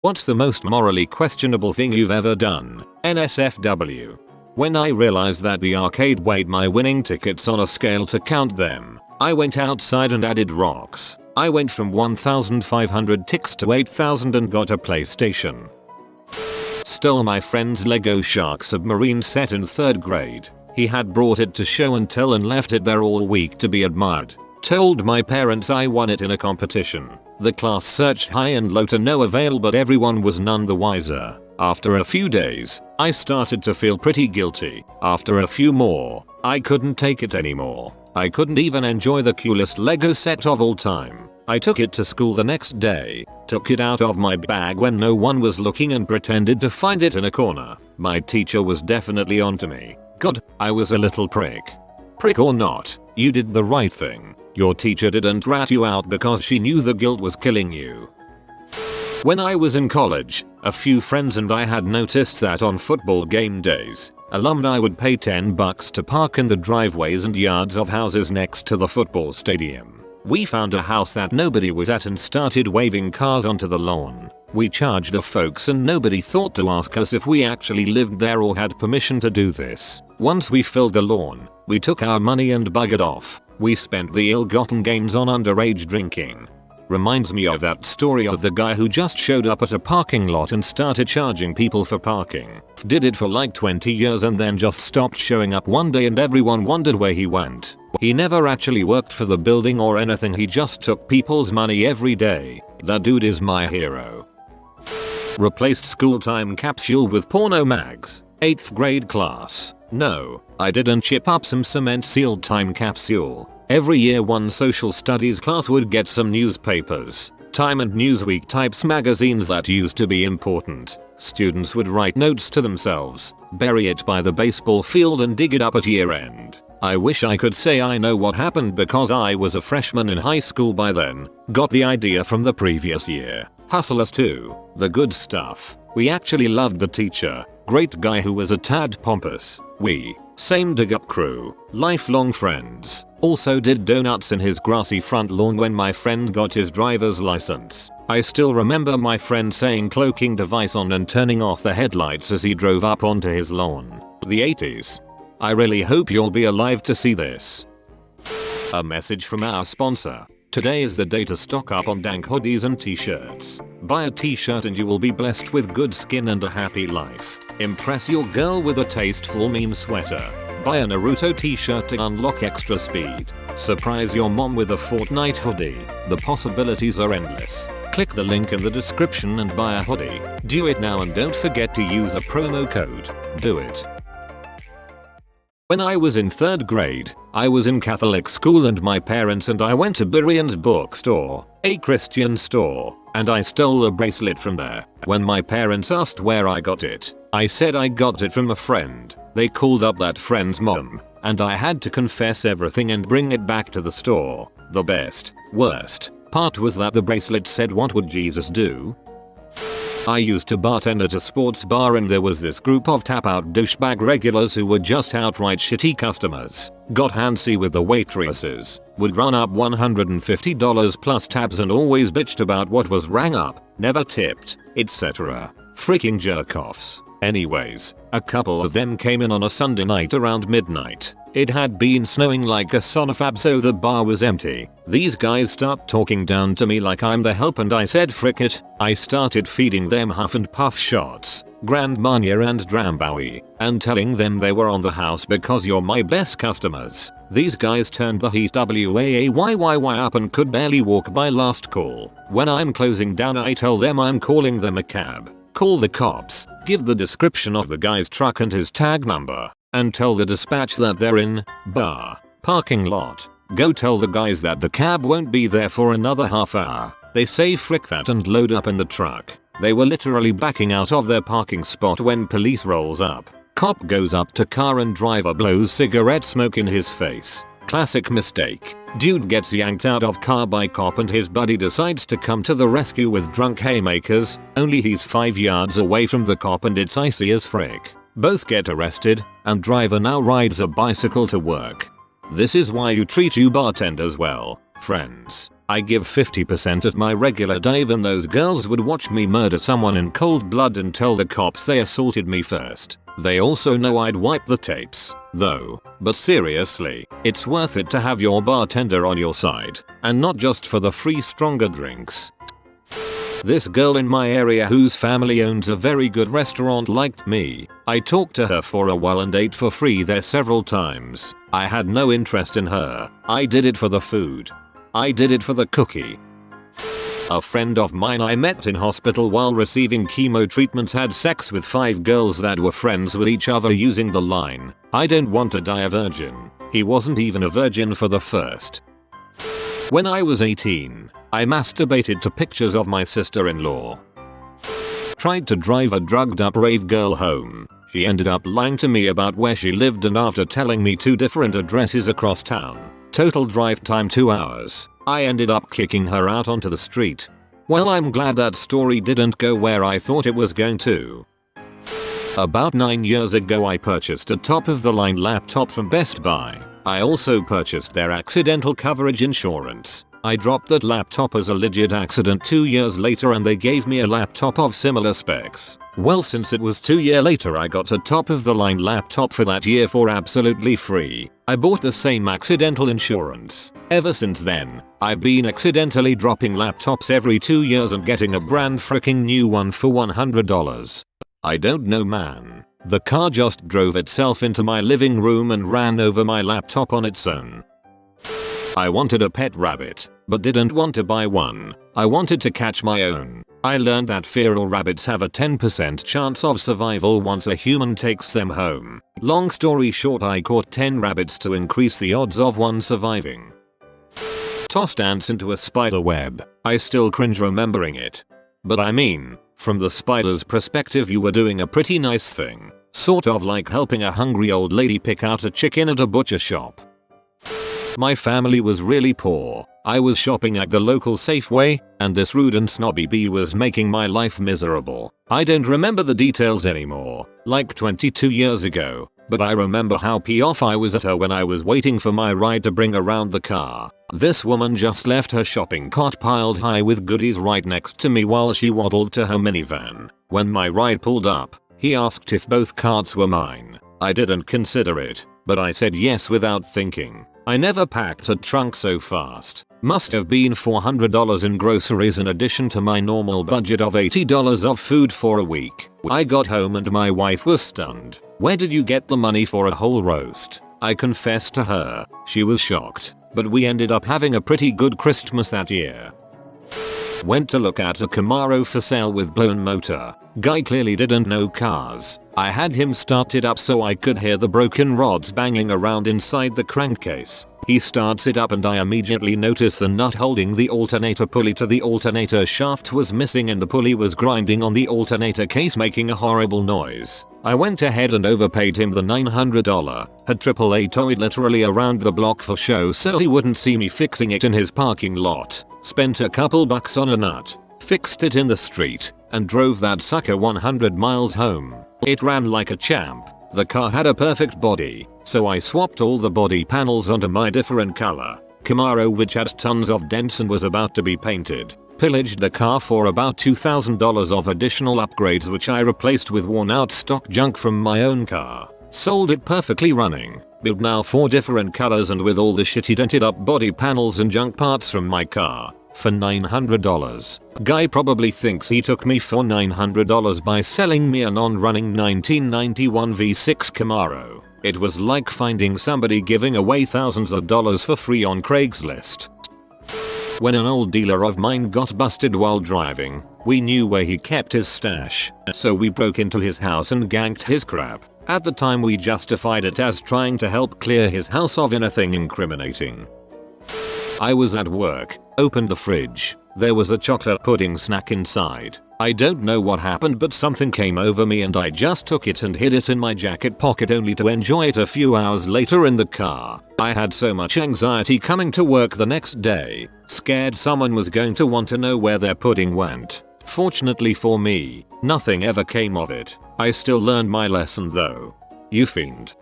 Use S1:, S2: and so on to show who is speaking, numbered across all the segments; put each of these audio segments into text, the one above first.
S1: What's the most morally questionable thing you've ever done? NSFW. When I realized that the arcade weighed my winning tickets on a scale to count them, I went outside and added rocks. I went from 1,500 ticks to 8,000 and got a PlayStation. Stole my friend's Lego Shark submarine set in 3rd grade. He had brought it to show and tell and left it there all week to be admired. Told my parents I won it in a competition. The class searched high and low to no avail, but everyone was none the wiser. After a few days, I started to feel pretty guilty. After a few more, I couldn't take it anymore. I couldn't even enjoy the coolest Lego set of all time. I took it to school the next day, took it out of my bag when no one was looking and pretended to find it in a corner. My teacher was definitely onto me. God, I was a little prick. Prick or not, you did the right thing. Your teacher didn't rat you out because she knew the guilt was killing you. When I was in college, a few friends and I had noticed that on football game days, alumni would pay $10 to park in the driveways and yards of houses next to the football stadium. We found a house that nobody was at and started waving cars onto the lawn. We charged the folks and nobody thought to ask us if we actually lived there or had permission to do this. Once we filled the lawn, we took our money and buggered off. We spent the ill-gotten gains on underage drinking. Reminds me of that story of the guy who just showed up at a parking lot and started charging people for parking. Did it for like 20 years and then just stopped showing up one day and everyone wondered where he went. He never actually worked for the building or anything, he just took people's money every day. That dude is my hero. Replaced school time capsule with porno mags. 8th grade class. No, I didn't chip up some cement sealed time capsule. Every year one social studies class would get some newspapers. Time and Newsweek types magazines that used to be important. Students would write notes to themselves, bury it by the baseball field and dig it up at year end. I wish I could say I know what happened because I was a freshman in high school by then. Got the idea from the previous year. Hustlers 2. The good stuff. We actually loved the teacher. Great guy who was a tad pompous. We, same dig up crew, lifelong friends. Also did donuts in his grassy front lawn when my friend got his driver's license. I still remember my friend saying cloaking device on and turning off the headlights as he drove up onto his lawn. The 80s. I really hope you'll be alive to see this. A message from our sponsor. Today is the day to stock up on dank hoodies and t-shirts. Buy a t-shirt and you will be blessed with good skin and a happy life. Impress your girl with a tasteful meme sweater. Buy a Naruto t-shirt to unlock extra speed. Surprise your mom with a Fortnite hoodie. The possibilities are endless. Click the link in the description and buy a hoodie. Do it now and don't forget to use a promo code. Do it. When I was in 3rd grade, I was in Catholic school and my parents and I went to Berean's bookstore, a Christian store, and I stole a bracelet from there. When my parents asked where I got it, I said I got it from a friend. They called up that friend's mom, and I had to confess everything and bring it back to the store. The worst part was that the bracelet said, "What would Jesus do?" I used to bartend at a sports bar and there was this group of tap-out douchebag regulars who were just outright shitty customers. Got handsy with the waitresses, would run up $150 plus tabs and always bitched about what was rang up, never tipped, etc. Freaking jerk-offs. Anyways, a couple of them came in on a Sunday night around midnight. It had been snowing like a sonofab so the bar was empty. These guys start talking down to me like I'm the help and I said frick it. I started feeding them huff and puff shots, Grand Marnier and Drambowie, and telling them they were on the house because you're my best customers. These guys turned the heat WAAYYY up and could barely walk by last call. When I'm closing down I tell them I'm calling them a cab. Call the cops, give the description of the guy's truck and his tag number, and tell the dispatch that they're in bar parking lot. Go tell the guys that the cab won't be there for another half hour. They say frick that and load up in the truck. They were literally backing out of their parking spot when police rolls up. Cop goes up to car and driver blows cigarette smoke in his face. Classic mistake. Dude gets yanked out of car by cop and his buddy decides to come to the rescue with drunk haymakers, only he's 5 yards away from the cop and it's icy as frick. Both get arrested, and driver now rides a bicycle to work. This is why you treat you bartenders well, friends. I give 50% of my regular day when those girls would watch me murder someone in cold blood and tell the cops they assaulted me first. They also know I'd wipe the tapes, though. But seriously, it's worth it to have your bartender on your side, and not just for the free stronger drinks. This girl in my area whose family owns a very good restaurant liked me. I talked to her for a while and ate for free there several times. I had no interest in her. I did it for the food. I did it for the cookie. A friend of mine I met in hospital while receiving chemo treatments had sex with 5 girls that were friends with each other using the line, "I don't want to die a virgin." He wasn't even a virgin for the first. When I was 18, I masturbated to pictures of my sister-in-law. Tried to drive a drugged up rave girl home. She ended up lying to me about where she lived, and after telling me 2 different addresses across town, total drive time 2 hours, I ended up kicking her out onto the street. Well, I'm glad that story didn't go where I thought it was going to. About 9 years ago I purchased a top-of-the-line laptop from Best Buy. I also purchased their accidental coverage insurance. I dropped that laptop as a legit accident 2 years later and they gave me a laptop of similar specs. Well, since it was 2 years later, I got a top-of-the-line laptop for that year for absolutely free. I bought the same accidental insurance. Ever since then, I've been accidentally dropping laptops every 2 years and getting a brand freaking new one for $100. I don't know, man. The car just drove itself into my living room and ran over my laptop on its own. I wanted a pet rabbit, but didn't want to buy one. I wanted to catch my own. I learned that feral rabbits have a 10% chance of survival once a human takes them home. Long story short, I caught 10 rabbits to increase the odds of one surviving. Tossed ants into a spider web. I still cringe remembering it. But I mean, from the spider's perspective, you were doing a pretty nice thing. Sort of like helping a hungry old lady pick out a chicken at a butcher shop. My family was really poor. I was shopping at the local Safeway, and this rude and snobby bee was making my life miserable. I don't remember the details anymore, like 22 years ago, but I remember how pissed off I was at her when I was waiting for my ride to bring around the car. This woman just left her shopping cart piled high with goodies right next to me while she waddled to her minivan. When my ride pulled up, he asked if both carts were mine. I didn't consider it, but I said yes without thinking. I never packed a trunk so fast. Must have been $400 in groceries in addition to my normal budget of $80 of food for a week. I got home and my wife was stunned. "Where did you get the money for a whole roast?" I confessed to her. She was shocked, but we ended up having a pretty good Christmas that year. Went to look at a Camaro for sale with blown motor. Guy clearly didn't know cars. I had him start it up so I could hear the broken rods banging around inside the crankcase. He starts it up and I immediately notice the nut holding the alternator pulley to the alternator shaft was missing and the pulley was grinding on the alternator case, making a horrible noise. I went ahead and overpaid him the $900. Had AAA tow it literally around the block for show so he wouldn't see me fixing it in his parking lot. Spent a couple bucks on a nut, fixed it in the street, and drove that sucker 100 miles home. It ran like a champ. The car had a perfect body, so I swapped all the body panels onto my different color Camaro, which had tons of dents and was about to be painted. Pillaged the car for about $2,000 of additional upgrades, which I replaced with worn out stock junk from my own car. Sold it perfectly running, built now 4 different colors and with all the shitty dented up body panels and junk parts from my car, for $900. Guy probably thinks he took me for $900 by selling me a non-running 1991 V6 Camaro. It was like finding somebody giving away thousands of dollars for free on Craigslist. When an old dealer of mine got busted while driving, we knew where he kept his stash, so we broke into his house and ganked his crap. At the time we justified it as trying to help clear his house of anything incriminating. I was at work, opened the fridge. There was a chocolate pudding snack inside. I don't know what happened, but something came over me and I just took it and hid it in my jacket pocket only to enjoy it a few hours later in the car. I had so much anxiety coming to work the next day, scared someone was going to want to know where their pudding went. Fortunately for me, nothing ever came of it. I still learned my lesson though. You fiend.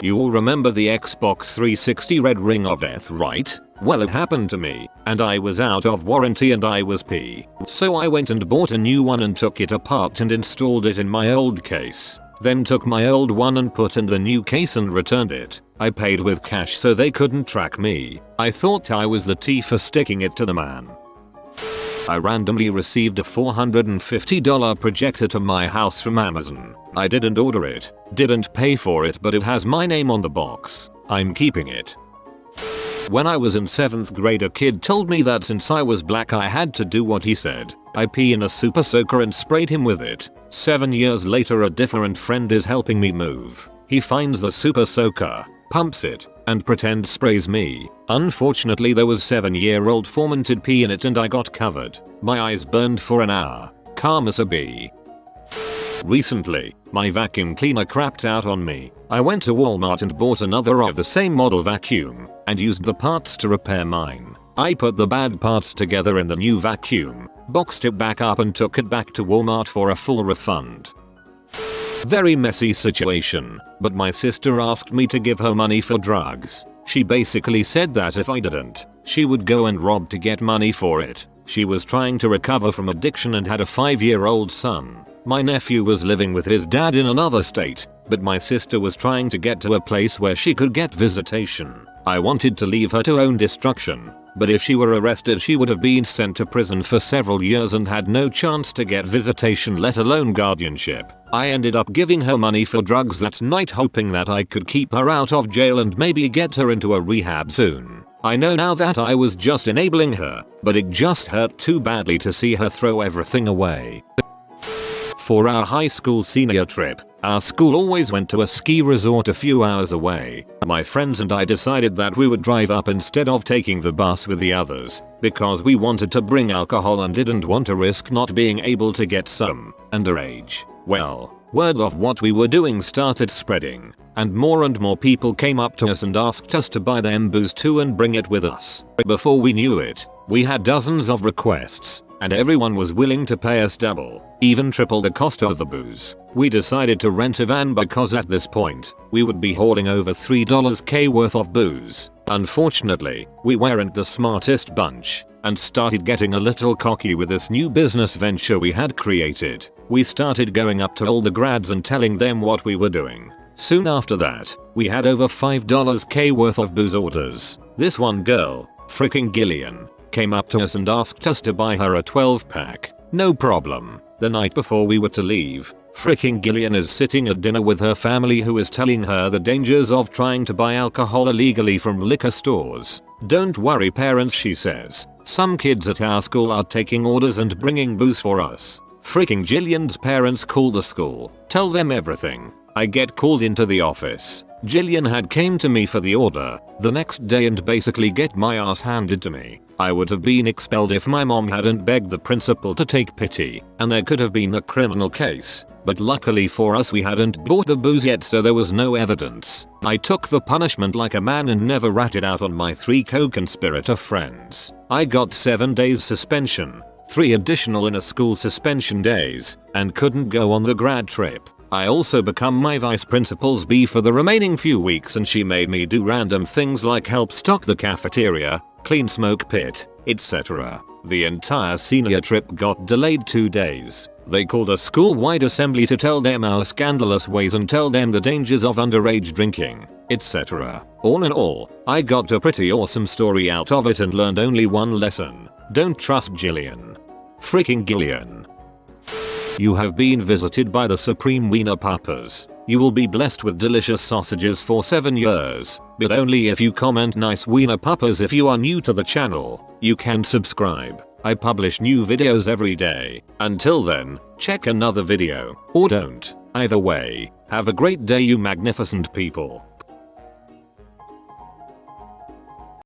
S1: You all remember the Xbox 360 Red Ring of Death, right? Well, it happened to me, and I was out of warranty and I was P. So I went and bought a new one and took it apart and installed it in my old case. Then took my old one and put in the new case and returned it. I paid with cash so they couldn't track me. I thought I was the T for sticking it to the man. I randomly received a $450 projector to my house from Amazon. I didn't order it, didn't pay for it, but it has my name on the box. I'm keeping it. When I was in 7th grade, a kid told me that since I was black I had to do what he said. I pee in a super soaker and sprayed him with it. 7 years later, a different friend is helping me move. He finds the super soaker, pumps it, and pretend sprays me. Unfortunately, there was 7-year-old fermented pee in it and I got covered. My eyes burned for an hour. Calm as a bee. Recently, my vacuum cleaner crapped out on me. I went to Walmart and bought another of the same model vacuum and used the parts to repair mine. I put the bad parts together in the new vacuum, boxed it back up and took it back to Walmart for a full refund. Very messy situation, but my sister asked me to give her money for drugs. She basically said that if I didn't, she would go and rob to get money for it. She was trying to recover from addiction and had a 5-year-old son. My nephew was living with his dad in another state, but my sister was trying to get to a place where she could get visitation. I wanted to leave her to own destruction, but if she were arrested she would have been sent to prison for several years and had no chance to get visitation, let alone guardianship. I ended up giving her money for drugs that night, hoping that I could keep her out of jail and maybe get her into a rehab soon. I know now that I was just enabling her, but it just hurt too badly to see her throw everything away. For our high school senior trip, our school always went to a ski resort a few hours away. My friends and I decided that we would drive up instead of taking the bus with the others, because we wanted to bring alcohol and didn't want to risk not being able to get some underage. Well, word of what we were doing started spreading, and more people came up to us and asked us to buy them booze too and bring it with us. Before we knew it, we had dozens of requests, and everyone was willing to pay us double, even triple the cost of the booze. We decided to rent a van because at this point, we would be hauling over $3K worth of booze. Unfortunately, we weren't the smartest bunch, and started getting a little cocky with this new business venture we had created. We started going up to all the grads and telling them what we were doing. Soon after that, we had over $5K worth of booze orders. This one girl, freaking Gillian, came up to us and asked us to buy her a 12-pack. No problem. The night before we were to leave, freaking Gillian is sitting at dinner with her family who is telling her the dangers of trying to buy alcohol illegally from liquor stores. Don't worry parents, she says. Some kids at our school are taking orders and bringing booze for us. Freaking Gillian's parents call the school, tell them everything. I get called into the office. Gillian had came to me for the order the next day and basically get my ass handed to me. I would have been expelled if my mom hadn't begged the principal to take pity, and there could have been a criminal case, but luckily for us we hadn't bought the booze yet, so there was no evidence. I took the punishment like a man and never ratted out on my 3 co-conspirator friends. I got 7 days suspension, 3 additional in a school suspension days, and couldn't go on the grad trip. I also become my vice principal's B for the remaining few weeks, and she made me do random things like help stock the cafeteria, clean smoke pit, etc. The entire senior trip got delayed 2 days. They called a school-wide assembly to tell them our scandalous ways and tell them the dangers of underage drinking, etc. All in all, I got a pretty awesome story out of it and learned only one lesson. Don't trust Gillian. Freaking Gillian. You have been visited by the Supreme Wiener Papas. You will be blessed with delicious sausages for 7 years, but only if you comment nice Wiener Papas. If you are new to the channel, you can subscribe. I publish new videos every day. Until then, check another video, or don't. Either way, have a great day you magnificent people.